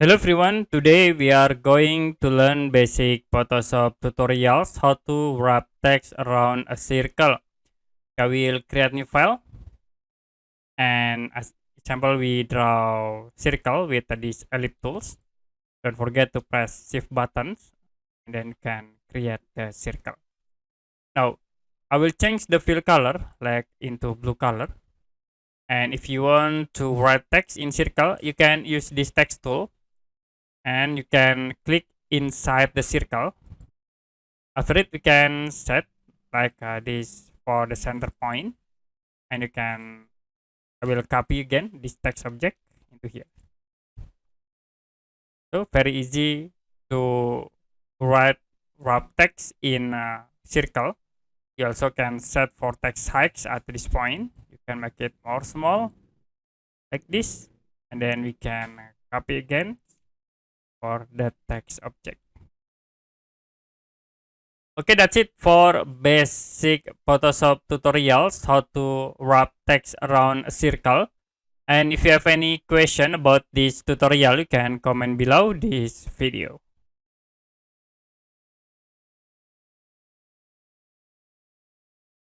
Hello everyone, today we are going to learn basic Photoshop tutorials how to wrap text around a circle. I will create new file and as example we draw circle with these ellipse tools. Don't forget to press shift buttons and then can create the circle. Now I will change the fill color like into blue color, and if you want to write text in circle you can use this text tool and you can click inside the circle. After it, we can set like this for the center point, and you can, I will copy again this text object into here. So very easy to wrap text in a circle. You also can set for text heights at this point. You can make it more small like this, and then we can copy again for the text object. Okay, that's it for basic Photoshop tutorials, how to wrap text around a circle. And if you have any question about this tutorial, you can comment below this video.